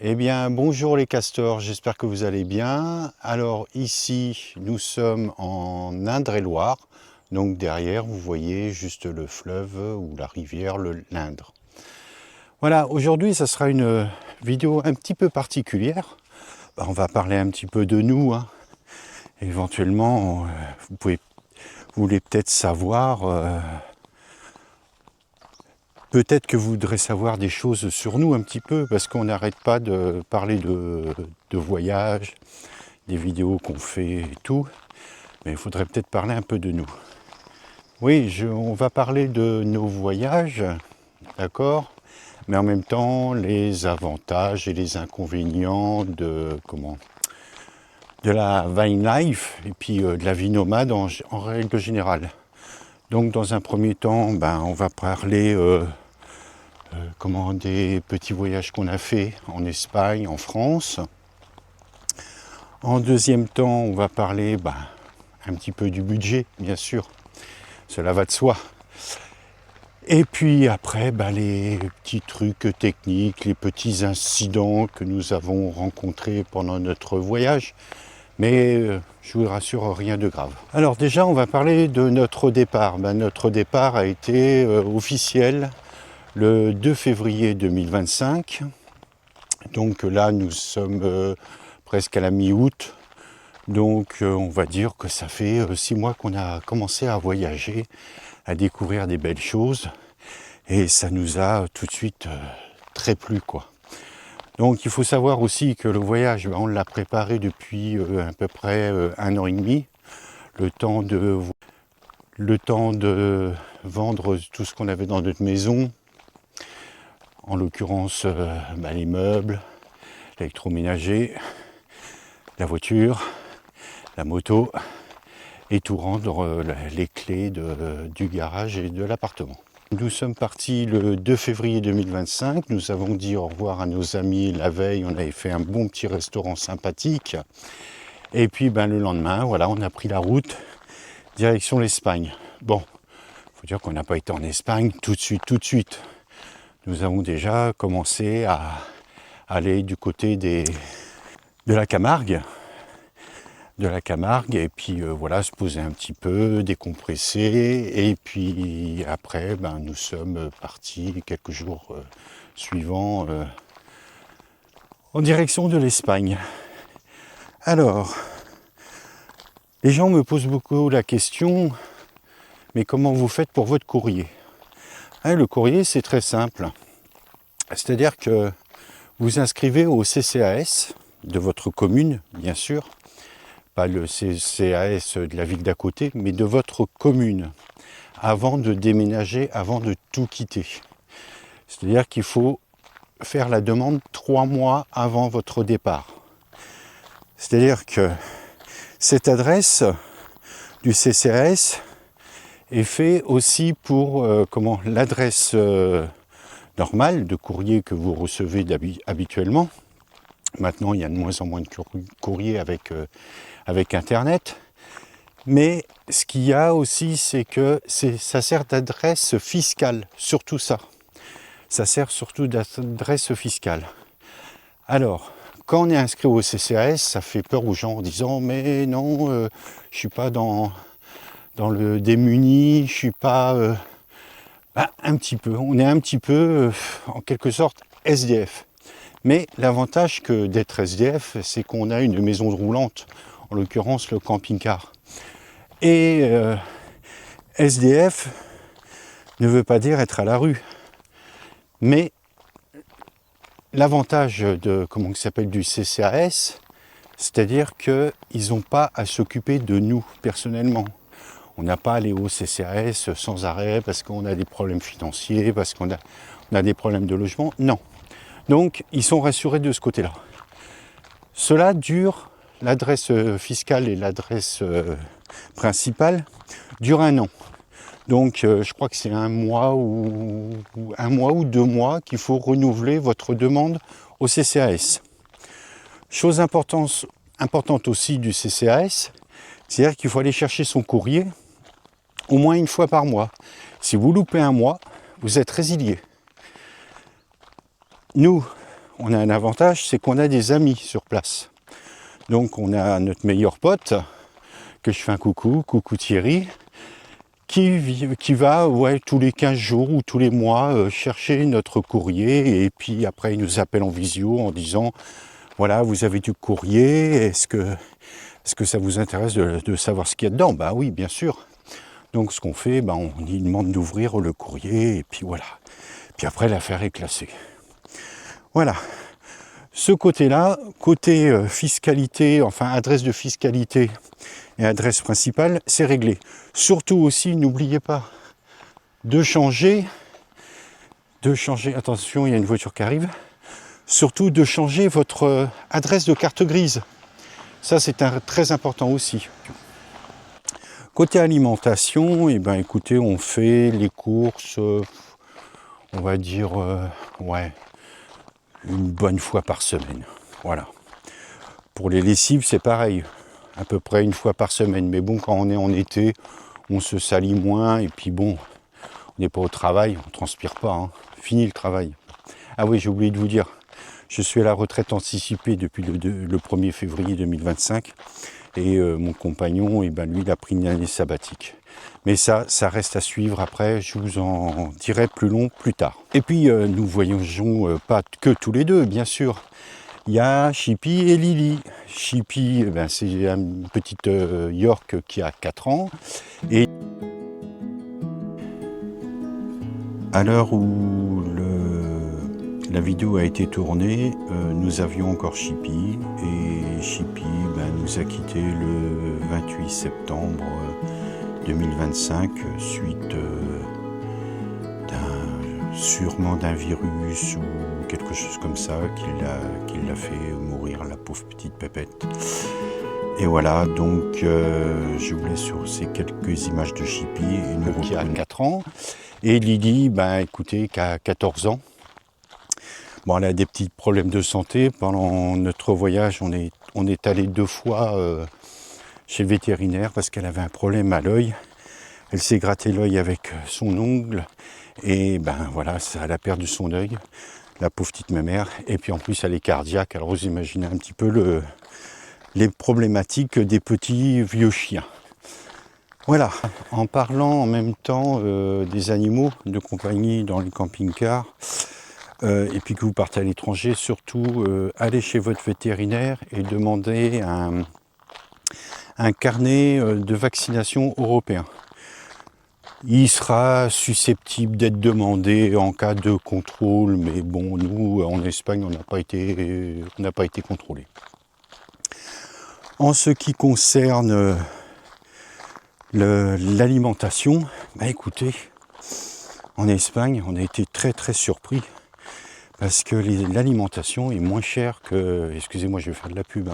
Eh bien, bonjour les castors, j'espère que vous allez bien. Alors ici, nous sommes en Indre-et-Loire. Donc derrière, vous voyez juste le fleuve ou la rivière, l'Indre. Voilà, aujourd'hui, ça sera une vidéo un petit peu particulière. On va parler un petit peu de nous, hein. Éventuellement, vous voulez peut-être savoir... Peut-être que vous voudrez savoir des choses sur nous un petit peu, parce qu'on n'arrête pas de parler de voyage, des vidéos qu'on fait et tout, mais il faudrait peut-être parler un peu de nous. Oui, on va parler de nos voyages, d'accord, mais en même temps les avantages et les inconvénients de la vine life et puis de la vie nomade en règle générale. Donc dans un premier temps, on va parler des petits voyages qu'on a fait en Espagne, en France. En deuxième temps, on va parler un petit peu du budget, bien sûr. Cela va de soi. Et puis après, les petits trucs techniques, les petits incidents que nous avons rencontrés pendant notre voyage. Mais je vous rassure, rien de grave. Alors déjà, on va parler de notre départ. Notre départ a été officiel le 2 février 2025. Donc là, nous sommes presque à la mi-août. Donc on va dire que ça fait 6 mois qu'on a commencé à voyager, à découvrir des belles choses. Et ça nous a tout de suite très plu, quoi. Donc il faut savoir aussi que le voyage, on l'a préparé depuis à peu près 1 an et demi. Le temps de vendre tout ce qu'on avait dans notre maison. En l'occurrence, les meubles, l'électroménager, la voiture, la moto, et tout rendre les clés du garage et de l'appartement. Nous sommes partis le 2 février 2025, nous avons dit au revoir à nos amis la veille, on avait fait un bon petit restaurant sympathique. Et puis le lendemain, voilà, on a pris la route, direction l'Espagne. Bon, il faut dire qu'on n'a pas été en Espagne tout de suite. Nous avons déjà commencé à aller du côté de la Camargue. Et puis voilà, se poser un petit peu, décompresser. Et puis après, nous sommes partis quelques jours suivants en direction de l'Espagne. Alors, les gens me posent beaucoup la question, mais comment vous faites pour votre courrier ? Le courrier, c'est très simple. C'est-à-dire que vous inscrivez au CCAS de votre commune, bien sûr, pas le CCAS de la ville d'à côté, mais de votre commune, avant de déménager, avant de tout quitter. C'est-à-dire qu'il faut faire la demande 3 mois avant votre départ. C'est-à-dire que cette adresse du CCAS est faite aussi pour l'adresse normale de courrier que vous recevez habituellement. Maintenant, il y a de moins en moins de courrier avec Internet. Mais ce qu'il y a aussi, c'est que ça sert d'adresse fiscale, surtout ça. Ça sert surtout d'adresse fiscale. Alors, quand on est inscrit au CCAS, ça fait peur aux gens en disant « mais non, je ne suis pas dans le démuni, je ne suis pas... un petit peu, on est un petit peu, en quelque sorte, SDF. Mais l'avantage que d'être SDF, c'est qu'on a une maison roulante, en l'occurrence le camping-car. Et SDF ne veut pas dire être à la rue. Mais l'avantage du CCAS, c'est-à-dire qu'ils n'ont pas à s'occuper de nous personnellement. On n'a pas à aller au CCAS sans arrêt parce qu'on a des problèmes financiers, parce qu'on a des problèmes de logement. Non. Donc, ils sont rassurés de ce côté-là. Cela dure, l'adresse fiscale et l'adresse principale durent 1 an. Donc, je crois que c'est 1 mois ou 2 mois qu'il faut renouveler votre demande au CCAS. Chose importante aussi du CCAS, c'est-à-dire qu'il faut aller chercher son courrier au moins 1 fois par mois. Si vous loupez 1 mois, vous êtes résilié. Nous, on a un avantage, c'est qu'on a des amis sur place. Donc on a notre meilleur pote, que je fais un coucou Thierry, qui va tous les 15 jours ou tous les mois chercher notre courrier, et puis après il nous appelle en visio en disant voilà, vous avez du courrier, est-ce que ça vous intéresse de savoir ce qu'il y a dedans? Bah oui, bien sûr. Donc ce qu'on fait, on lui demande d'ouvrir le courrier, et puis voilà. Puis après l'affaire est classée. Voilà. Ce côté-là, côté fiscalité, enfin adresse de fiscalité et adresse principale, c'est réglé. Surtout aussi, n'oubliez pas de changer, attention, il y a une voiture qui arrive, surtout de changer votre adresse de carte grise. Ça, c'est très important aussi. Côté alimentation, écoutez, on fait les courses, on va dire, une bonne fois par semaine. Voilà. Pour les lessives, c'est pareil, à peu près une fois par semaine. Mais bon, quand on est en été, on se salit moins, et puis bon, on n'est pas au travail, on ne transpire pas, hein. Fini le travail. Ah oui, j'ai oublié de vous dire, je suis à la retraite anticipée depuis le 1er février 2025, et mon compagnon, lui, il a pris une année sabbatique. Mais ça reste à suivre après, je vous en dirai plus long plus tard. Et puis, nous voyageons pas que tous les deux, bien sûr. Il y a Chippy et Lily. Chippy, c'est une petite York qui a 4 ans. Et à l'heure où la vidéo a été tournée, nous avions encore Chippy. Et Chippy nous a quittés le 28 septembre 2025 suite sûrement d'un virus ou quelque chose comme ça qui l'a fait mourir, la pauvre petite pépette. Et voilà, donc je vous laisse sur ces quelques images de Chippy, qui a 4 ans, et Lily, écoutez, qui a 14 ans. Bon, elle a des petits problèmes de santé. Pendant notre voyage, on est allé 2 fois chez le vétérinaire parce qu'elle avait un problème à l'œil. Elle s'est gratté l'œil avec son ongle. Et voilà, elle a perdu son œil, la pauvre petite mémère. Et puis en plus, elle est cardiaque. Alors vous imaginez un petit peu les problématiques des petits vieux chiens. Voilà, en parlant en même temps des animaux de compagnie dans les camping-cars, et puis que vous partez à l'étranger, surtout allez chez votre vétérinaire et demandez un carnet de vaccination européen. Il sera susceptible d'être demandé en cas de contrôle, mais bon, nous, en Espagne, on n'a pas été contrôlés. En ce qui concerne l'alimentation, écoutez, en Espagne, on a été très très surpris parce que l'alimentation est moins chère que, excusez-moi, je vais faire de la pub,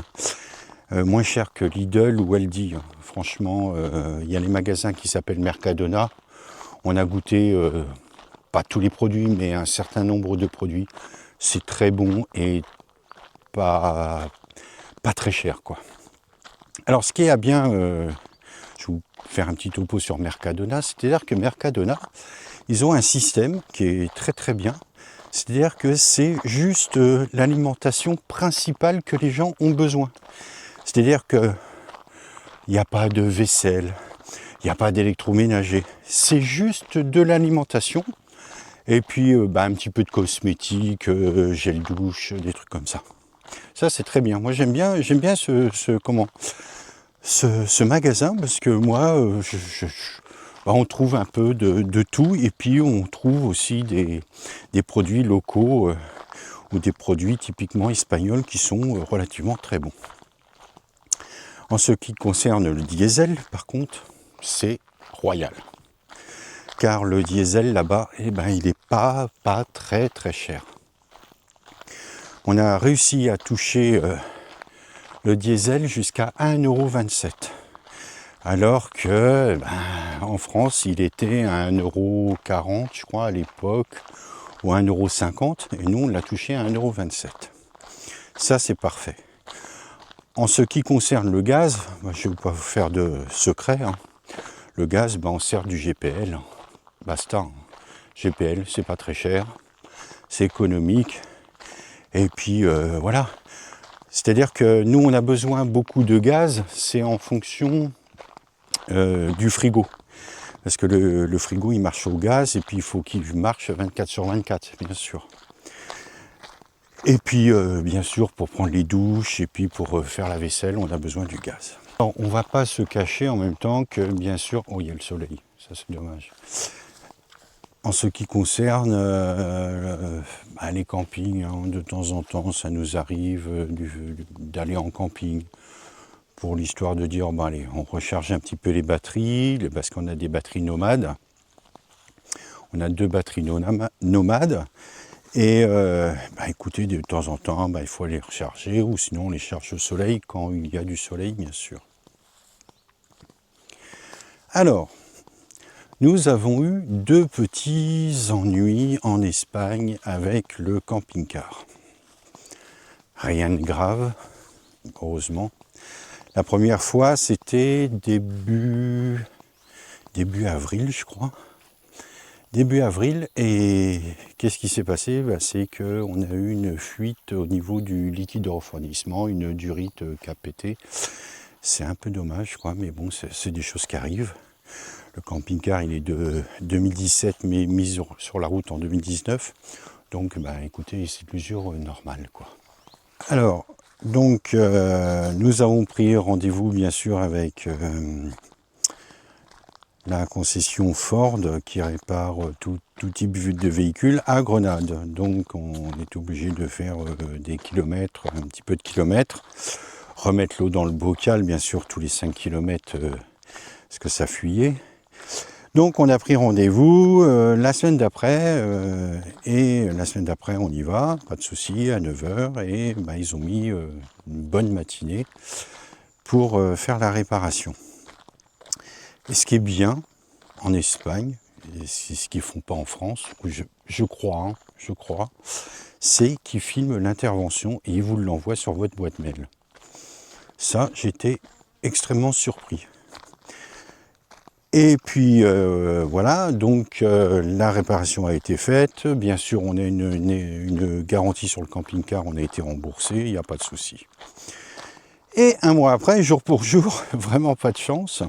moins cher que Lidl ou Aldi. Franchement, il y a les magasins qui s'appellent Mercadona. On a goûté, pas tous les produits, mais un certain nombre de produits. C'est très bon et pas très cher, quoi. Alors, ce qui est bien, je vais vous faire un petit topo sur Mercadona, c'est-à-dire que Mercadona, ils ont un système qui est très très bien. C'est-à-dire que c'est juste l'alimentation principale que les gens ont besoin. C'est-à-dire qu'il n'y a pas de vaisselle, il n'y a pas d'électroménager. C'est juste de l'alimentation. Et puis un petit peu de cosmétiques, gel douche, des trucs comme ça. Ça, c'est très bien. Moi, j'aime bien ce magasin parce que moi, on trouve un peu de tout. Et puis, on trouve aussi des produits locaux ou des produits typiquement espagnols qui sont relativement très bons. En ce qui concerne le diesel, par contre, c'est royal. Car le diesel là-bas, il n'est pas très très cher. On a réussi à toucher le diesel jusqu'à 1,27 €. Alors que en France, il était à 1,40 €, je crois, à l'époque, ou 1,50 €, et nous, on l'a touché à 1,27 €. Ça, c'est parfait. En ce qui concerne le gaz, je ne vais pas vous faire de secret. Le gaz, on sert du GPL. Basta. GPL, c'est pas très cher, c'est économique. Et puis voilà. C'est-à-dire que nous, on a besoin beaucoup de gaz, c'est en fonction du frigo. Parce que le frigo, il marche au gaz, et puis il faut qu'il marche 24/24, bien sûr. Et puis, bien sûr, pour prendre les douches, et puis pour faire la vaisselle, on a besoin du gaz. Alors, on ne va pas se cacher en même temps que, bien sûr, oh, il y a le soleil, ça c'est dommage. En ce qui concerne les campings, hein, de temps en temps, ça nous arrive d'aller en camping pour l'histoire de dire, allez, on recharge un petit peu les batteries, parce qu'on a des batteries nomades. On a 2 batteries nomades. Et écoutez, de temps en temps, il faut les recharger, ou sinon on les charge au soleil quand il y a du soleil, bien sûr. Alors, nous avons eu 2 petits ennuis en Espagne avec le camping-car. Rien de grave, heureusement. La première fois, c'était début avril, je crois. Début avril, et qu'est-ce qui s'est passé? C'est qu'on a eu une fuite au niveau du liquide de refroidissement, une durite qui a pété. C'est un peu dommage, quoi, mais bon, c'est des choses qui arrivent. Le camping-car, il est de 2017, mais mis sur la route en 2019. Donc, écoutez, c'est l'usure normale, quoi. Alors, donc, nous avons pris rendez-vous, bien sûr, avec la concession Ford qui répare tout type de véhicule à Grenade. Donc, on est obligé de faire des kilomètres, un petit peu de kilomètres, remettre l'eau dans le bocal, bien sûr, tous les 5 km, parce que ça fuyait. Donc on a pris rendez-vous la semaine d'après, et la semaine d'après on y va, pas de souci, à 9h, et ils ont mis une bonne matinée pour faire la réparation. Et ce qui est bien en Espagne, et c'est ce qu'ils ne font pas en France, je crois, c'est qu'ils filment l'intervention et ils vous l'envoient sur votre boîte mail. Ça, j'étais extrêmement surpris. Et puis voilà, donc la réparation a été faite. Bien sûr, on a une garantie sur le camping-car, on a été remboursé, il n'y a pas de souci. Et un mois après, jour pour jour, vraiment pas de chance,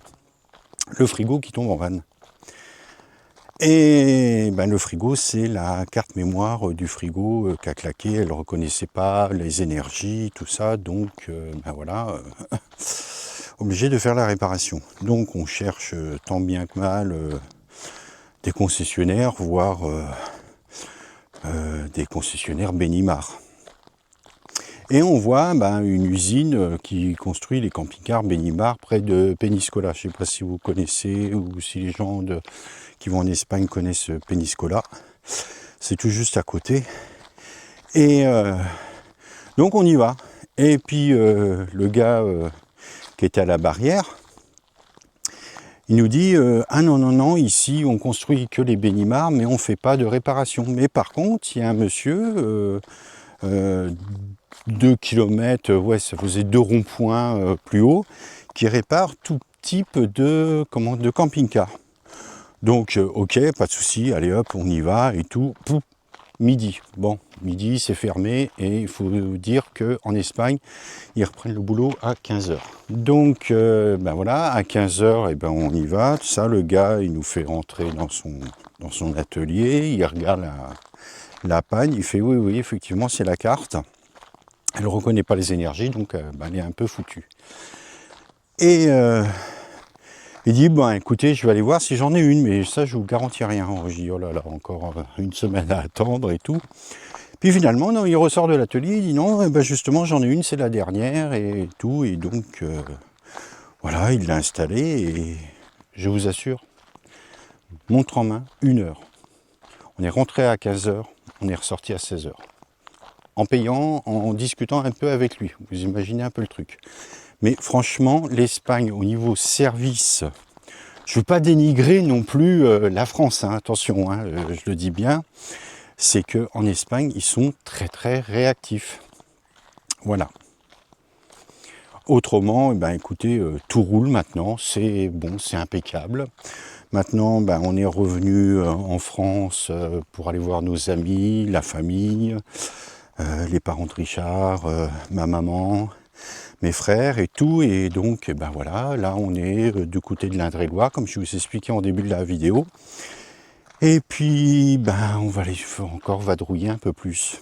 le frigo qui tombe en panne. Et le frigo, c'est la carte mémoire du frigo qui a claqué, elle ne reconnaissait pas les énergies, tout ça, donc voilà. Obligé de faire la réparation. Donc on cherche tant bien que mal des concessionnaires, voire des concessionnaires Benimar. Et on voit une usine qui construit les camping-cars Benimar près de Peñíscola. Je ne sais pas si vous connaissez ou si les gens qui vont en Espagne connaissent Peñíscola. C'est tout juste à côté. Et donc on y va. Et puis le gars qui était à la barrière, il nous dit ah non, ici on construit que les Benimar, mais on ne fait pas de réparation. Mais par contre, il y a un monsieur 2 km, ça faisait 2 ronds-points plus haut, qui répare tout type de camping-car. Donc ok, pas de souci, allez hop, on y va et tout. Pouf, midi. Bon, midi c'est fermé, et il faut dire qu'en Espagne, ils reprennent le boulot à 15h. Donc voilà, à 15h, on y va, tout ça, le gars il nous fait rentrer dans son atelier, il regarde la panne, il fait oui, effectivement c'est la carte. Elle ne reconnaît pas les énergies, donc elle est un peu foutue. Et il dit, écoutez, je vais aller voir si j'en ai une, mais ça, je vous garantis rien. Je dis, oh là là, encore une semaine à attendre et tout. Puis finalement, non, il ressort de l'atelier, il dit, non, justement, j'en ai une, c'est la dernière et tout. Et donc, voilà, il l'a installée, et je vous assure, montre en main, 1 heure. On est rentré à 15h, on est ressorti à 16h. En payant, en discutant un peu avec lui. Vous imaginez un peu le truc. Mais franchement, l'Espagne, au niveau service, je ne veux pas dénigrer non plus la France, attention, je le dis bien, c'est qu'en Espagne, ils sont très très réactifs. Voilà. Autrement, écoutez, tout roule maintenant, c'est bon, c'est impeccable. Maintenant, on est revenu en France pour aller voir nos amis, la famille. les parents de Richard, ma maman, mes frères et tout. Et donc, ben voilà, là on est du côté de l'Indre-et-Loire, comme je vous expliquais en début de la vidéo. Et puis, ben on va aller encore vadrouiller un peu plus.